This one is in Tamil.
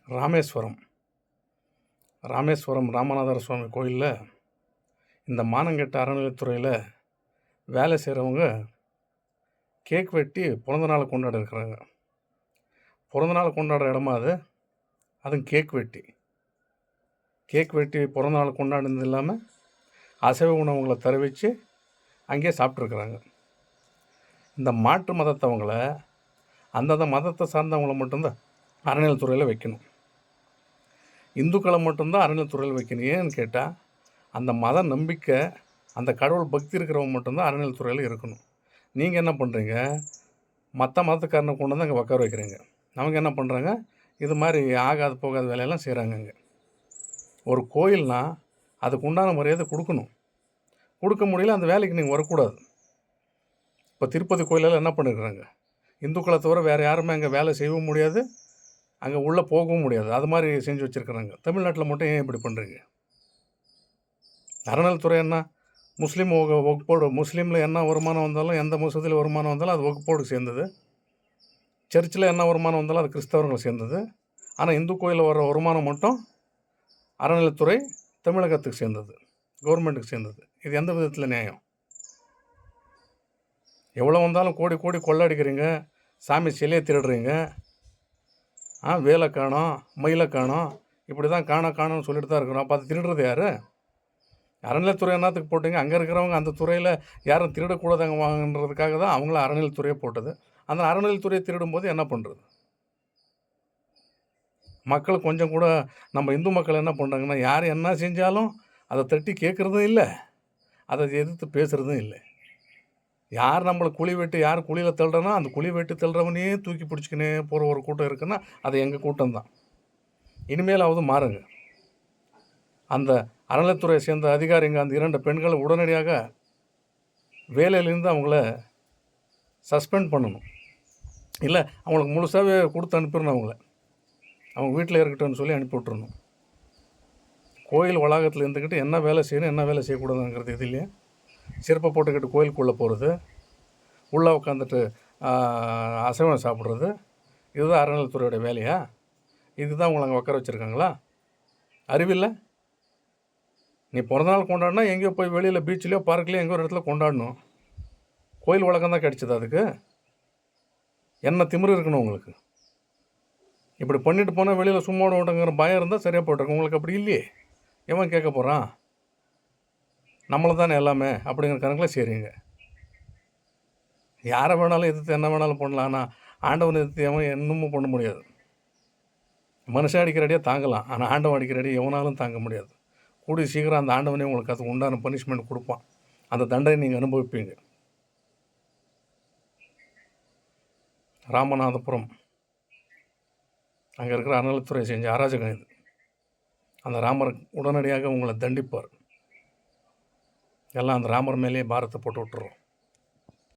ராமேஸ்வரம் ராமேஸ்வரம் ராமநாதர் சுவாமி கோயிலில் இந்த மானங்கெட்ட அறநிலையத்துறையில் வேலை செய்கிறவங்க கேக் வெட்டி பிறந்தநாள் கொண்டாட இருக்கிறாங்க. பிறந்தநாள் கொண்டாடுற இடமா அது? அதுவும் கேக் வெட்டி பிறந்தநாள் கொண்டாடுனது இல்லாமல் அசைவ உணவுகளை தர வச்சு அங்கேயே சாப்பிட்ருக்குறாங்க. இந்த மாற்று மதத்தவங்கள அந்தந்த மதத்தை சார்ந்தவங்கள மட்டும்தான் அறநிலையத்துறையில் வைக்கணும். இந்துக்களை மட்டும்தான் அறநிலையத்துறையில் வைக்கணும். ஏன்னு கேட்டால் அந்த மத நம்பிக்கை, அந்த கடவுள் பக்தி இருக்கிறவங்க மட்டும்தான் அறநிலையத்துறையில் இருக்கணும். நீங்கள் என்ன பண்ணுறீங்க, மற்ற மதத்துக்காரனை கொண்டு வந்து அங்கே உட்கார வைக்கிறீங்க. அவங்க என்ன பண்ணுறாங்க, இது மாதிரி ஆகாது போகாத வேலையெல்லாம் செய்கிறாங்க. அங்கே ஒரு கோயில்னால் அதுக்கு உண்டான மரியாதை கொடுக்கணும். கொடுக்க முடியல, அந்த வேலைக்கு நீங்கள் வரக்கூடாது. இப்போ திருப்பதி கோயிலெல்லாம் என்ன பண்ணியிருக்கிறாங்க, இந்துக்களை தவிர வேறு யாருமே அங்கே வேலை செய்யவும் முடியாது, அங்கே உள்ளே போகவும் முடியாது. அது மாதிரி செஞ்சு வச்சுருக்குறாங்க. தமிழ்நாட்டில் மட்டும் ஏன் இப்படி பண்ணுறீங்க? அறநிலையத்துறை என்ன முஸ்லீம் வகுப்போடு, முஸ்லீமில் என்ன வருமானம் வந்தாலும், எந்த மசூதியில் வருமானம் வந்தாலும் அது வகுப்போடு சேர்ந்தது. சர்ச்சில் என்ன வருமானம் வந்தாலும் அது கிறிஸ்தவர்கள் சேர்ந்தது. ஆனால் இந்து கோயிலில் வர வருமானம் மட்டும் அறநிலையத்துறை தமிழகத்துக்கு சேர்ந்தது, கவர்மெண்ட்டுக்கு சேர்ந்தது. இது எந்த விதத்தில் நியாயம்? எவ்வளோ வந்தாலும் கோடி கோடி கொள்ளடிக்கிறீங்க, சாமி சிலையை திருடுறீங்க, வேலை காணோம், மயிலை காணோம், இப்படி தான் காணோன்னு சொல்லிட்டு தான் இருக்கிறோம். அப்போ அது திருடுறது யார்? அறநிலையத்துறை என்னத்துக்கு போட்டிங்க? அங்கே இருக்கிறவங்க அந்த துறையில் யாரும் திருடக்கூடாதாங்க வாங்கன்றதுக்காக தான் அவங்கள அறநிலையத்துறையை போட்டது. அந்த அறநிலையத்துறையை திருடும்போது என்ன பண்ணுறது? மக்கள் கொஞ்சம் கூட, நம்ம இந்து மக்கள் என்ன பண்ணுறாங்கன்னா, யார் என்ன செஞ்சாலும் அதை தட்டி கேட்குறதும் இல்லை, அதை எதிர்த்து பேசுகிறதும் இல்லை. யார் நம்மளை குழி வெட்டி, யார் குழியில் தள்ளுறனா அந்த குழி வெட்டி தள்ளுறவனே தூக்கி பிடிச்சிக்கினே போகிற ஒரு கூட்டம் இருக்குன்னா அது எங்கள் கூட்டம் தான். இனிமேலாவது மாறுங்க. அந்த அறநிலையத்துறையை சேர்ந்த அதிகாரிங்க அந்த 2 பெண்களை உடனடியாக வேலையிலேருந்து அவங்கள சஸ்பெண்ட் பண்ணணும். இல்லை அவங்களுக்கு முழுசாகவே கொடுத்து அனுப்பிடணும். அவங்க வீட்டில் இருக்கட்டும்னு சொல்லி அனுப்பி விட்டுறணும். கோயில் வளாகத்தில் இருந்துக்கிட்டு என்ன வேலை செய்யணும், என்ன வேலை செய்யக்கூடாதுங்கிறது இது இல்லையா? செருப்பை போட்டுக்கிட்டு கோயிலுக்குள்ளே போகிறது, உள்ளே உட்காந்துட்டு அசைவம் சாப்பிட்றது, இதுதான் அறநிலையத்துறையோட வேலையா? இதுதான் உங்களை அங்கே உட்கார வச்சுருக்காங்களா? அறிவில்லை? நீ பிறந்தநாள் கொண்டாடினா எங்கேயோ போய் வெளியில் பீச்சிலையோ பார்க்லையோ எங்கேயோ ஒரு இடத்துல கொண்டாடணும். கோயில் வழக்கம் தான் கிடச்சிது அதுக்கு. என்ன திமிரு இருக்கணும் உங்களுக்கு? இப்படி பண்ணிட்டு போனால் வெளியில் சும்மா விடங்கிற பயம் இருந்தால் சரியாக போட்டிருக்கு. உங்களுக்கு அப்படி இல்லையே. எவன் கேட்க போகிறான்? நம்மளை தானே எல்லாமே அப்படிங்கிற கணக்கில் செய்கிறீங்க. யாரை வேணாலும் எதிர்த்து என்ன வேணாலும் பண்ணலாம். ஆனால் ஆண்டவனை எதிர்த்து எவன் இன்னமும் பண்ண முடியாது. மனுஷன் அடிக்கிற அடியாக தாங்கலாம், ஆனால் ஆண்டவன் அடிக்கிற அடியை எவனாலும் தாங்க முடியாது. கூடிய சீக்கிரம் அந்த ஆண்டவனே உங்களுக்கு அதுக்கு உண்டான பனிஷ்மெண்ட் கொடுப்பான். அந்த தண்டனை நீங்கள் அனுபவிப்பீங்க. ராமநாதபுரம் அங்கே இருக்கிற அறநிலையத்துறை செஞ்ச அராஜகம் இது. அந்த ராமர் உடனடியாக உங்களை தண்டிப்பார். எல்லாம் அந்த ராமர் மேலேயே பாரத்தை போட்டு விட்டுறோம்.